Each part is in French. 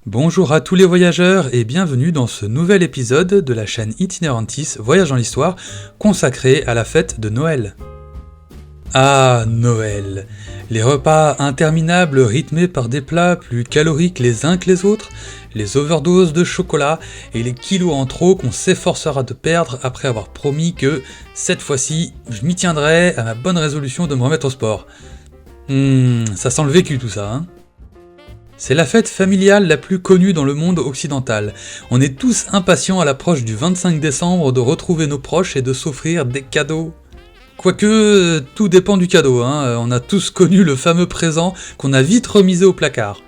Bonjour à tous les voyageurs et bienvenue dans ce nouvel épisode de la chaîne Itinerantis Voyage dans l'Histoire consacré à la fête de Noël. Ah, Noël! Les repas interminables rythmés par des plats plus caloriques les uns que les autres, les overdoses de chocolat et les kilos en trop qu'on s'efforcera de perdre après avoir promis que, cette fois-ci, je m'y tiendrai à ma bonne résolution de me remettre au sport. Ça sent le vécu tout ça, hein? C'est la fête familiale la plus connue dans le monde occidental. On est tous impatients à l'approche du 25 décembre de retrouver nos proches et de s'offrir des cadeaux. Quoique, tout dépend du cadeau, hein. On a tous connu le fameux présent qu'on a vite remisé au placard.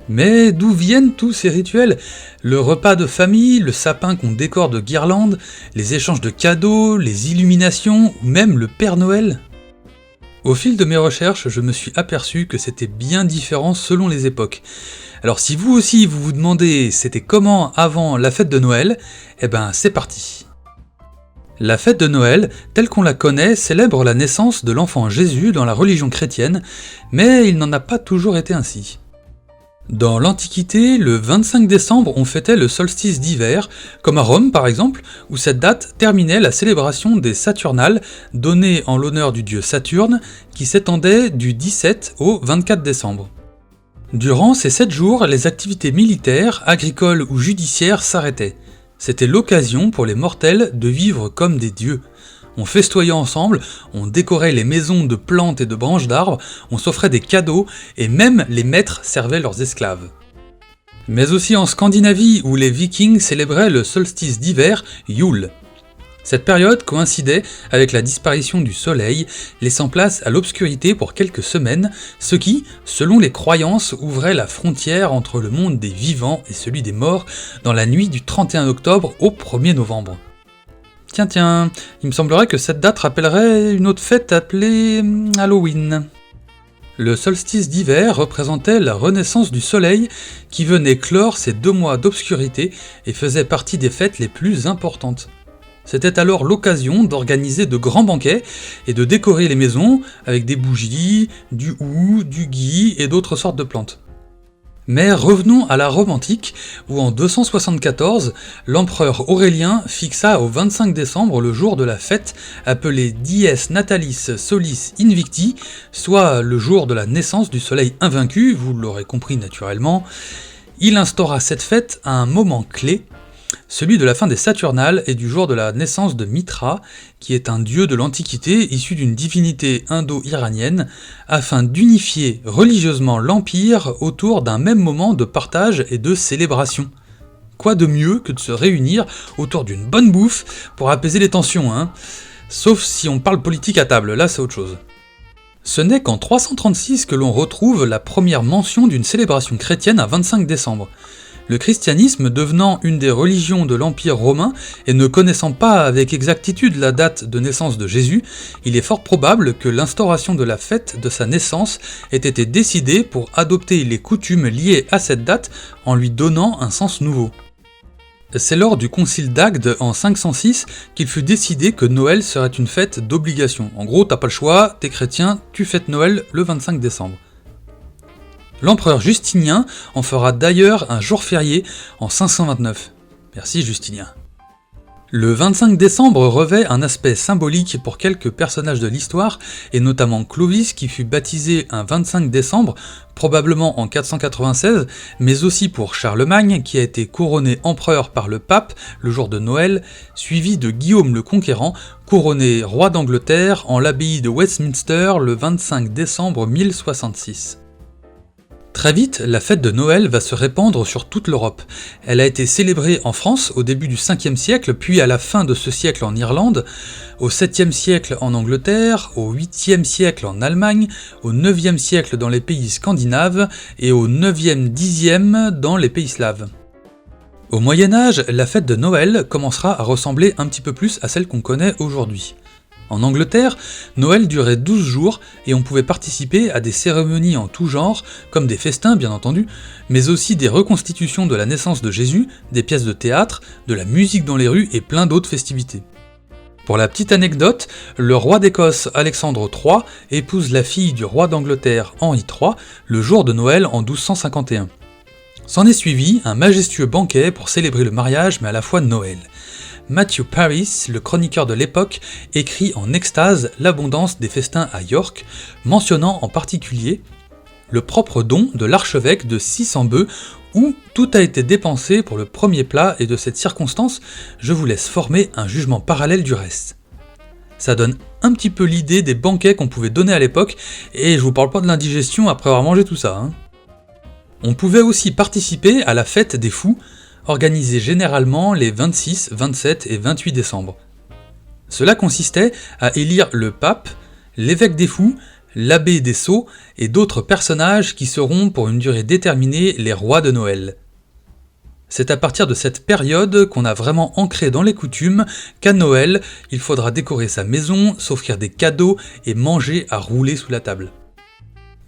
Mais d'où viennent tous ces rituels? Le repas de famille, le sapin qu'on décore de guirlandes, les échanges de cadeaux, les illuminations, ou même le Père Noël? Au fil de mes recherches, je me suis aperçu que c'était bien différent selon les époques. Alors si vous aussi vous vous demandez c'était comment avant la fête de Noël, c'est parti. La fête de Noël, telle qu'on la connaît, célèbre la naissance de l'enfant Jésus dans la religion chrétienne, mais il n'en a pas toujours été ainsi. Dans l'Antiquité, le 25 décembre, on fêtait le solstice d'hiver, comme à Rome par exemple, où cette date terminait la célébration des Saturnales, donnée en l'honneur du dieu Saturne, qui s'étendait du 17 au 24 décembre. Durant ces 7 jours, les activités militaires, agricoles ou judiciaires s'arrêtaient. C'était l'occasion pour les mortels de vivre comme des dieux. On festoyait ensemble, on décorait les maisons de plantes et de branches d'arbres, on s'offrait des cadeaux, et même les maîtres servaient leurs esclaves. Mais aussi en Scandinavie, où les Vikings célébraient le solstice d'hiver, Yule. Cette période coïncidait avec la disparition du soleil, laissant place à l'obscurité pour quelques semaines, ce qui, selon les croyances, ouvrait la frontière entre le monde des vivants et celui des morts dans la nuit du 31 octobre au 1er novembre. Tiens, il me semblerait que cette date rappellerait une autre fête appelée Halloween. Le solstice d'hiver représentait la renaissance du soleil qui venait clore ces 2 mois d'obscurité et faisait partie des fêtes les plus importantes. C'était alors l'occasion d'organiser de grands banquets et de décorer les maisons avec des bougies, du hou, du gui et d'autres sortes de plantes. Mais revenons à la Rome antique, où en 274, l'empereur Aurélien fixa au 25 décembre le jour de la fête appelée Dies Natalis Solis Invicti, soit le jour de la naissance du soleil invaincu, vous l'aurez compris naturellement. Il instaura cette fête à un moment clé, celui de la fin des Saturnales et du jour de la naissance de Mitra, qui est un dieu de l'Antiquité issu d'une divinité indo-iranienne, afin d'unifier religieusement l'Empire autour d'un même moment de partage et de célébration. Quoi de mieux que de se réunir autour d'une bonne bouffe pour apaiser les tensions, hein? Sauf si on parle politique à table, là c'est autre chose. Ce n'est qu'en 336 que l'on retrouve la première mention d'une célébration chrétienne à 25 décembre. Le christianisme devenant une des religions de l'Empire romain et ne connaissant pas avec exactitude la date de naissance de Jésus, il est fort probable que l'instauration de la fête de sa naissance ait été décidée pour adopter les coutumes liées à cette date en lui donnant un sens nouveau. C'est lors du concile d'Agde en 506 qu'il fut décidé que Noël serait une fête d'obligation. En gros, t'as pas le choix, t'es chrétien, tu fêtes Noël le 25 décembre. L'empereur Justinien en fera d'ailleurs un jour férié en 529. Merci Justinien. Le 25 décembre revêt un aspect symbolique pour quelques personnages de l'histoire, et notamment Clovis qui fut baptisé un 25 décembre, probablement en 496, mais aussi pour Charlemagne qui a été couronné empereur par le pape le jour de Noël, suivi de Guillaume le Conquérant, couronné roi d'Angleterre en l'abbaye de Westminster le 25 décembre 1066. Très vite, la fête de Noël va se répandre sur toute l'Europe. Elle a été célébrée en France au début du 5e siècle, puis à la fin de ce siècle en Irlande, au 7e siècle en Angleterre, au 8e siècle en Allemagne, au 9e siècle dans les pays scandinaves et au 9e, 10e dans les pays slaves. Au Moyen-Âge, la fête de Noël commencera à ressembler un petit peu plus à celle qu'on connaît aujourd'hui. En Angleterre, Noël durait 12 jours et on pouvait participer à des cérémonies en tout genre, comme des festins bien entendu, mais aussi des reconstitutions de la naissance de Jésus, des pièces de théâtre, de la musique dans les rues et plein d'autres festivités. Pour la petite anecdote, le roi d'Écosse Alexandre III épouse la fille du roi d'Angleterre Henri III le jour de Noël en 1251. S'en est suivi un majestueux banquet pour célébrer le mariage mais à la fois Noël. Matthew Paris, le chroniqueur de l'époque, écrit en extase l'abondance des festins à York, mentionnant en particulier le propre don de l'archevêque de 600 bœufs où tout a été dépensé pour le premier plat, et de cette circonstance, je vous laisse former un jugement parallèle du reste. Ça donne un petit peu l'idée des banquets qu'on pouvait donner à l'époque, et je vous parle pas de l'indigestion après avoir mangé tout ça, hein. On pouvait aussi participer à la fête des fous, organisée généralement les 26, 27 et 28 décembre. Cela consistait à élire le pape, l'évêque des fous, l'abbé des sots et d'autres personnages qui seront pour une durée déterminée les rois de Noël. C'est à partir de cette période qu'on a vraiment ancré dans les coutumes qu'à Noël, il faudra décorer sa maison, s'offrir des cadeaux et manger à rouler sous la table.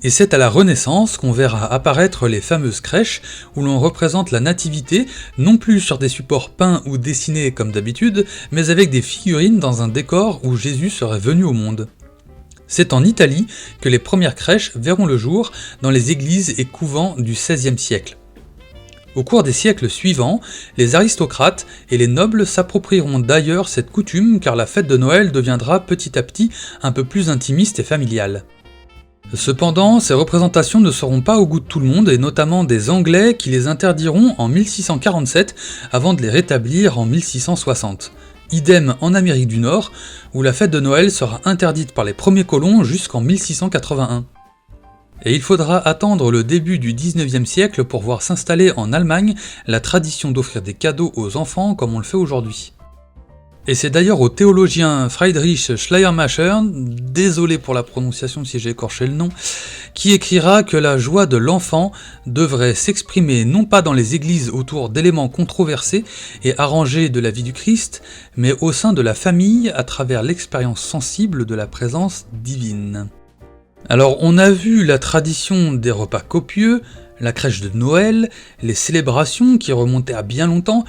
Et c'est à la Renaissance qu'on verra apparaître les fameuses crèches où l'on représente la nativité, non plus sur des supports peints ou dessinés comme d'habitude, mais avec des figurines dans un décor où Jésus serait venu au monde. C'est en Italie que les premières crèches verront le jour dans les églises et couvents du XVIe siècle. Au cours des siècles suivants, les aristocrates et les nobles s'approprieront d'ailleurs cette coutume car la fête de Noël deviendra petit à petit un peu plus intimiste et familiale. Cependant, ces représentations ne seront pas au goût de tout le monde, et notamment des Anglais qui les interdiront en 1647 avant de les rétablir en 1660. Idem en Amérique du Nord, où la fête de Noël sera interdite par les premiers colons jusqu'en 1681. Et il faudra attendre le début du 19e siècle pour voir s'installer en Allemagne la tradition d'offrir des cadeaux aux enfants comme on le fait aujourd'hui. Et c'est d'ailleurs au théologien Friedrich Schleiermacher, désolé pour la prononciation si j'ai écorché le nom, qui écrira que la joie de l'enfant devrait s'exprimer non pas dans les églises autour d'éléments controversés et arrangés de la vie du Christ, mais au sein de la famille à travers l'expérience sensible de la présence divine. Alors on a vu la tradition des repas copieux, la crèche de Noël, les célébrations qui remontaient à bien longtemps,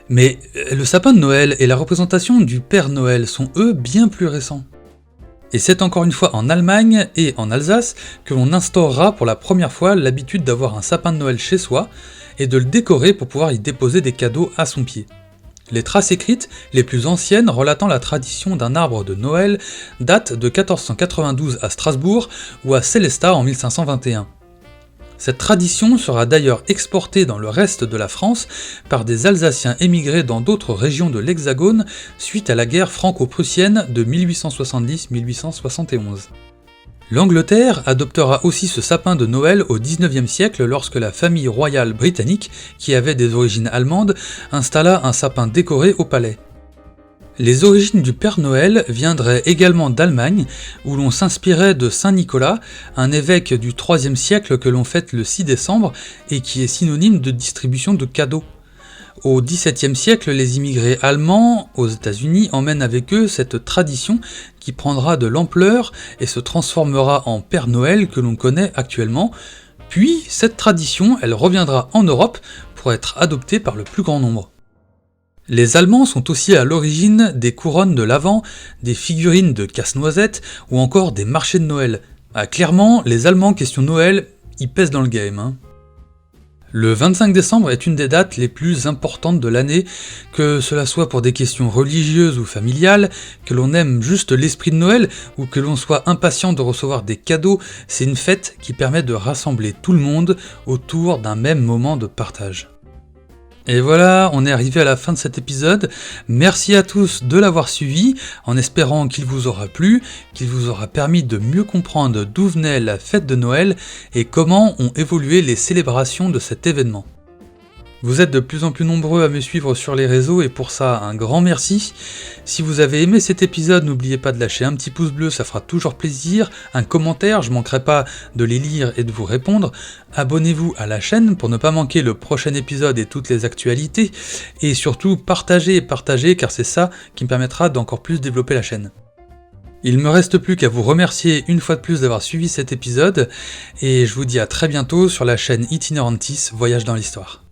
mais le sapin de Noël et la représentation du Père Noël sont eux bien plus récents. Et c'est encore une fois en Allemagne et en Alsace que l'on instaurera pour la première fois l'habitude d'avoir un sapin de Noël chez soi et de le décorer pour pouvoir y déposer des cadeaux à son pied. Les traces écrites les plus anciennes relatant la tradition d'un arbre de Noël datent de 1492 à Strasbourg ou à Sélestat en 1521. Cette tradition sera d'ailleurs exportée dans le reste de la France par des Alsaciens émigrés dans d'autres régions de l'Hexagone suite à la guerre franco-prussienne de 1870-1871. L'Angleterre adoptera aussi ce sapin de Noël au XIXe siècle lorsque la famille royale britannique, qui avait des origines allemandes, installa un sapin décoré au palais. Les origines du Père Noël viendraient également d'Allemagne, où l'on s'inspirait de Saint Nicolas, un évêque du IIIe siècle que l'on fête le 6 décembre et qui est synonyme de distribution de cadeaux. Au XVIIe siècle, les immigrés allemands aux États-Unis emmènent avec eux cette tradition qui prendra de l'ampleur et se transformera en Père Noël que l'on connaît actuellement. Puis, cette tradition, elle reviendra en Europe pour être adoptée par le plus grand nombre. Les Allemands sont aussi à l'origine des couronnes de l'Avent, des figurines de casse-noisette ou encore des marchés de Noël. Ah, clairement, les Allemands question Noël, ils pèsent dans le game, hein. Le 25 décembre est une des dates les plus importantes de l'année, que cela soit pour des questions religieuses ou familiales, que l'on aime juste l'esprit de Noël ou que l'on soit impatient de recevoir des cadeaux, c'est une fête qui permet de rassembler tout le monde autour d'un même moment de partage. Et voilà, on est arrivé à la fin de cet épisode. Merci à tous de l'avoir suivi, en espérant qu'il vous aura plu, qu'il vous aura permis de mieux comprendre d'où venait la fête de Noël et comment ont évolué les célébrations de cet événement. Vous êtes de plus en plus nombreux à me suivre sur les réseaux et pour ça, un grand merci. Si vous avez aimé cet épisode, n'oubliez pas de lâcher un petit pouce bleu, ça fera toujours plaisir. Un commentaire, je manquerai pas de les lire et de vous répondre. Abonnez-vous à la chaîne pour ne pas manquer le prochain épisode et toutes les actualités. Et surtout, partagez car c'est ça qui me permettra d'encore plus développer la chaîne. Il ne me reste plus qu'à vous remercier une fois de plus d'avoir suivi cet épisode. Et je vous dis à très bientôt sur la chaîne Itinerantis Voyage dans l'Histoire.